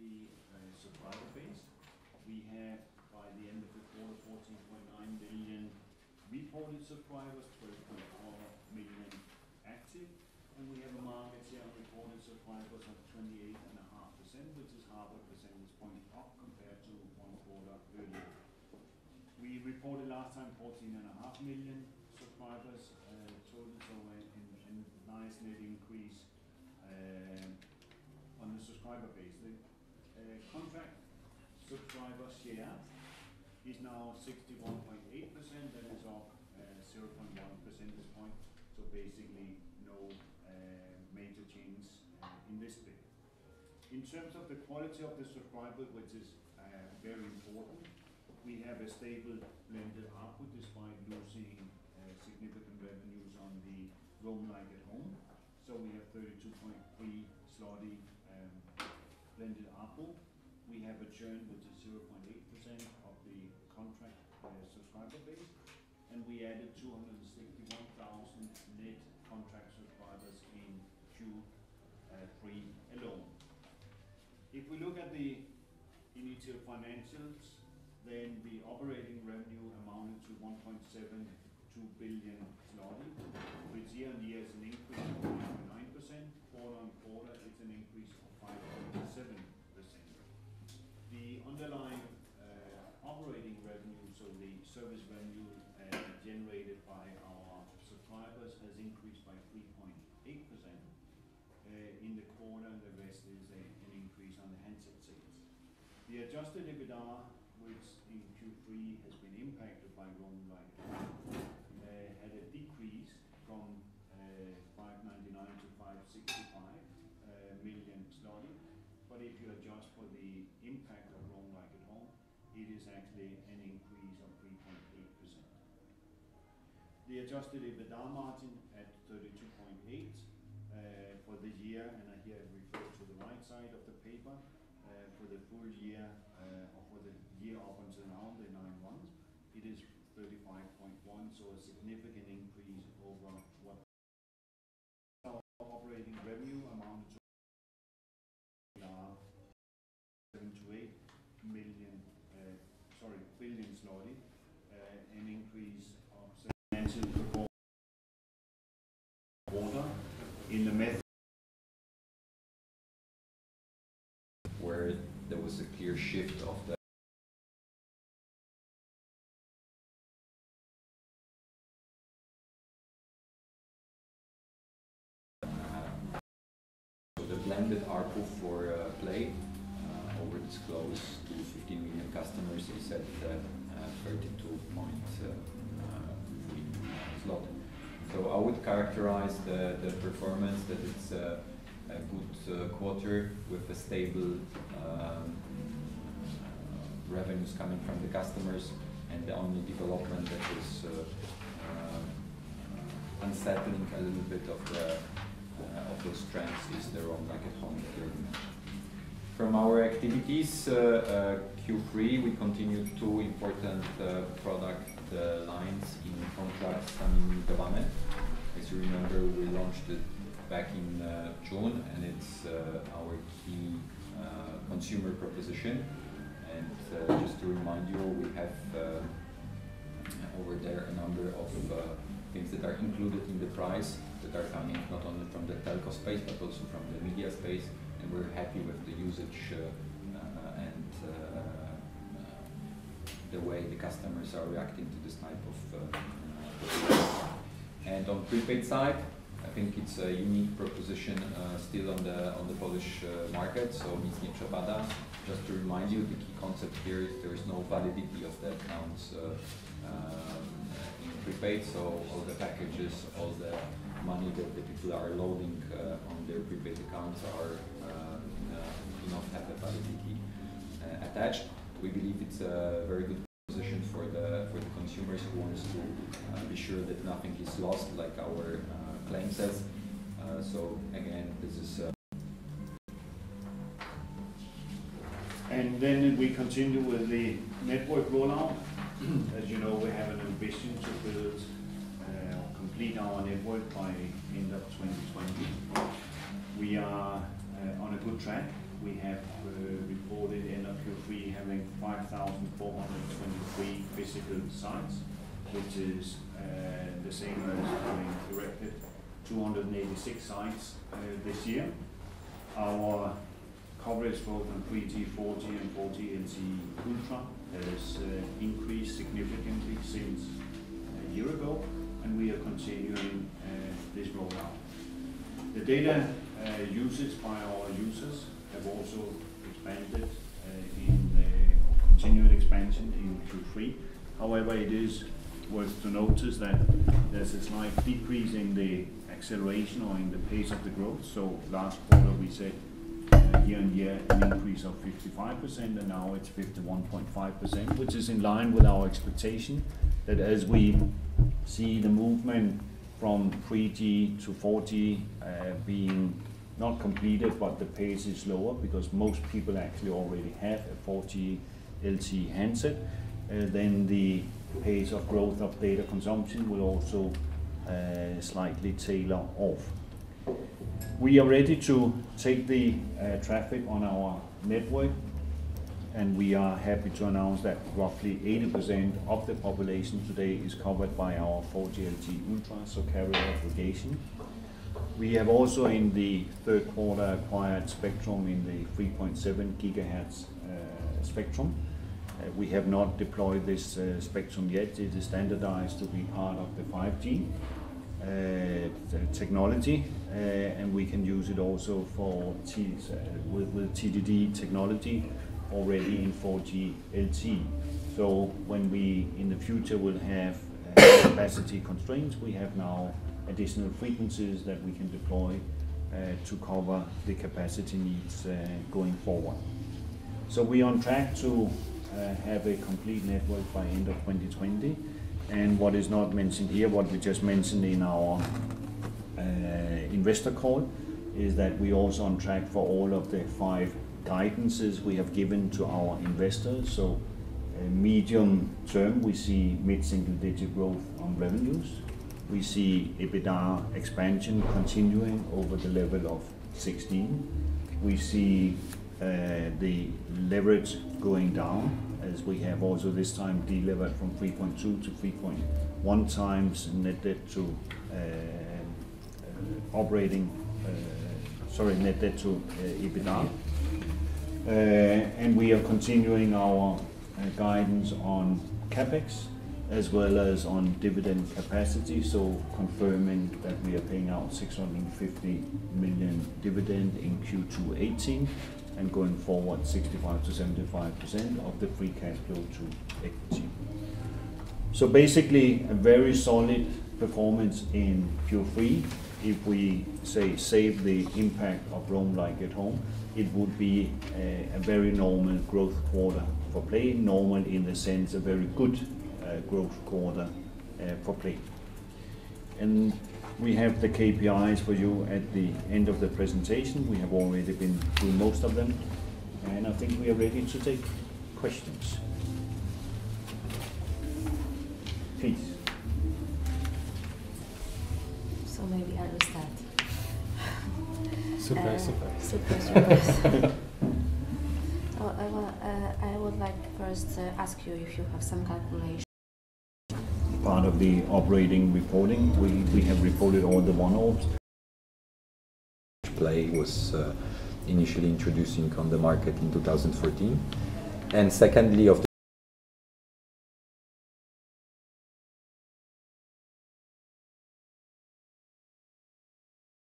the subscriber base. We have, by the end of the quarter, 14.9 million reported subscribers, 12.4 million active, and we have a market share of reported subscribers of 28.5%, which is half a percentage point up compared to one quarter earlier. We reported last time 14.5 million subscribers total, so a nice net increase on the subscriber base. The contract subscriber share is now 61.8%, that is up 0.1 percentage point, so basically no major change in this bit. In terms of the quality of the subscriber, which is very important, we have a stable blended output despite losing significant revenues on the roam like at home. So we have 32.3 zloty blended ARPU. We have a churn which is 0.8% of the contract subscriber base, and we added 261,000 net contract subscribers in Q3 alone. If we look at the initial financials, then the operating revenue amounted to 1.72 billion zloty, which year on year is an increase of 9.9%. Quarter on quarter, it's an increase of 5.7%. The underlying operating revenue, so the service revenue generated by our subscribers, has increased by 3.8% in the quarter, and the rest is an increase on the handset sales. The adjusted EBITDA, which in Q3 has been impacted by roam like had a decrease from 599 to 565 million zloty. But if you adjust for the impact of roam like at home, it is actually an increase of 3.8%. The adjusted EBITDA margin at 32.8 for the year, and I here refer to the right side of the paper, for the full year, or for the year up until now, the 9 months, it is 35.1, so a significant increase over what our operating revenue amounted to 7 to 8 million, billion zloty, an increase of substantial performance quarter in the method where there was a clear shift of the blended ARPU for Play over disclosed to 15 million customers is at 32.3 zloty. So I would characterize the performance that it's a good quarter with a stable revenues coming from the customers, and the only development that is unsettling a little bit of those trends is the roam like at home that you already mentioned. From our activities, Q3, we continued two important product lines in contracts and nadawać. As you remember, we launched it back in June, and it's our key consumer proposition. And just to remind you, we have over there a number of things that are included in the price that are coming not only from the telco space but also from the media space, and we're happy with the usage and the way the customers are reacting to this type of and on prepaid side, I think it's a unique proposition still on the Polish market, so nic nie przepada. Just to remind you, the key concept here is there is no validity of the accounts in prepaid, so all the packages, all the money that the people are loading on their prepaid accounts are do not have a validity attached. We believe it's a very good proposition for the consumers who wants to be sure that nothing is lost, like our claim says. So again, this is and then we continue with the network rollout. As you know, we have an ambition to build complete our network by end of 2020. We are on a good track. we have reported end of Q3 having 5,423 physical sites, which is the same as having erected 286 sites this year. Our coverage both on 3G, 4G and 4G LTE Ultra has increased significantly since a year ago, and we are continuing this rollout. The data usage by our users have also expanded continued expansion in Q3. However, it is worth to notice that there's a slight decrease in the acceleration or in the pace of the growth. So last quarter we said year on year an increase of 55%, and now it's 51.5%, which is in line with our expectation that as we see the movement from 3G to 4G being not completed, but the pace is lower because most people actually already have a 4G LTE handset, then the pace of growth of data consumption will also slightly tailor off. We are ready to take the traffic on our network, and we are happy to announce that roughly 80% of the population today is covered by our 4G LTE Ultra, so carrier aggregation. We have also in the third quarter acquired spectrum in the 3.7 gigahertz spectrum. We have not deployed this spectrum yet. It is standardized to be part of the 5G technology, and we can use it also for with TDD technology already in 4G LTE. So when we in the future will have capacity constraints, we have now additional frequencies that we can deploy to cover the capacity needs going forward. So we are on track to have a complete network by end of 2020. And what is not mentioned here, what we just mentioned in our investor call, is that we are also on track for all of the 5 guidances we have given to our investors. So medium term, we see mid-single digit growth on revenues. We see EBITDA expansion continuing over the level of 16. We see the leverage going down, as we have also this time delevered from 3.2 to 3.1 times net debt to net debt to EBITDA. And we are continuing our guidance on CapEx as well as on dividend capacity, so confirming that we are paying out 650 million dividend in Q2 18, and going forward 65 to 75% of the free cash flow to equity. So basically a very solid performance in Q3. If we say save the impact of Roam Like at Home, it would be a very normal growth quarter for Play, normal in the sense a very good growth quarter for Play. And we have the KPIs for you at the end of the presentation. We have already been through most of them, and I think we are ready to take questions. Please. So maybe I will start. Surprise. So I would like first ask you if you have some calculation. Part of the operating reporting, we have reported all the one-offs. Play was initially introducing on the market in 2014, and secondly of the